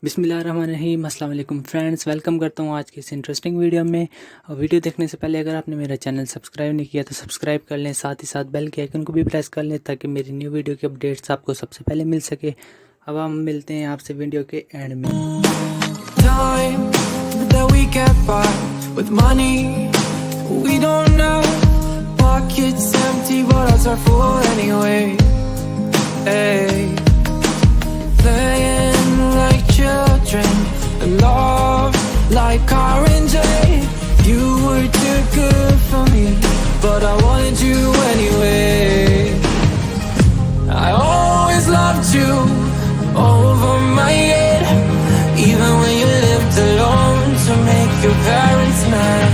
बिस्मिल्लाहिर्रहमानिर्रहीम अस्सलाम वालेकुम फ्रेंड्स, वेलकम करता हूँ आज की इस इंटरेस्टिंग वीडियो में। वीडियो देखने से पहले अगर आपने मेरा चैनल सब्सक्राइब नहीं किया तो सब्सक्राइब कर लें, साथ ही साथ बेल के आइकन को भी प्रेस कर लें ताकि मेरी न्यू वीडियो की अपडेट्स आपको सबसे पहले मिल सके। अब हम मिलते हैं आपसे वीडियो के एंड में। Time that we get by with money we don't know. Pockets empty but hearts are full anyway. Hey, playing like children and love like R&J. You were too good for me, but I wanted you anyway. I always loved you over my head, even when you lived alone to make your parents mad.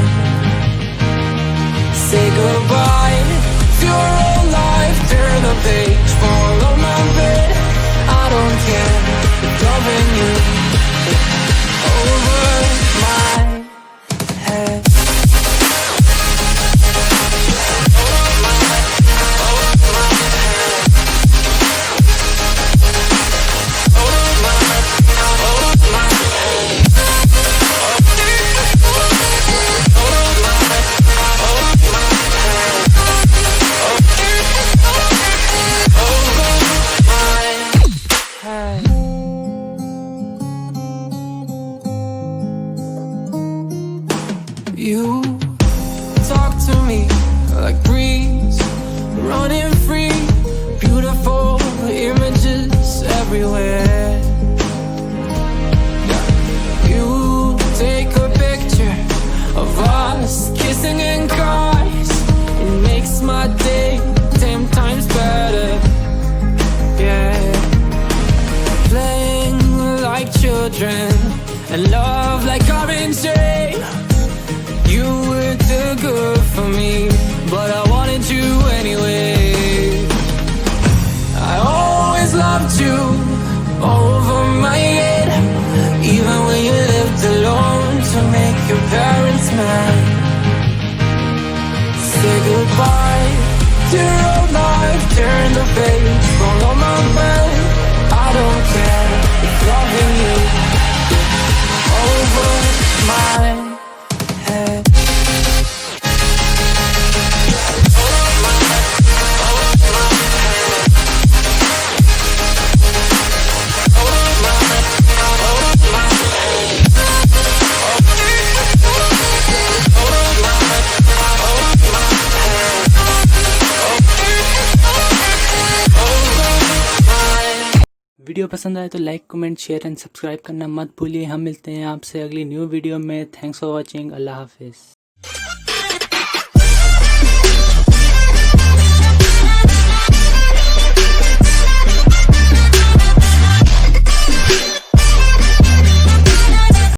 Say goodbye to your old life, turn the page, follow my bed. I don't care if loving you over my head. You talk to me like breeze, running free, beautiful images everywhere. You take a picture of us kissing in cars, it makes my day 10 times better. Yeah, playing like children and love like R&J. You were too good for me, but I wanted you anyway. I always loved you over my head, even when you lived alone to make your parents mad. Say goodbye to your old life, turn the page, follow my bed. I don't care if loving you over my head. Video पसंद आए तो like, comment, share and subscribe करना मत भूलिए। हम मिलते हैं आपसे अगली न्यू वीडियो में। Thanks for watching. अल्लाह हाफिज़।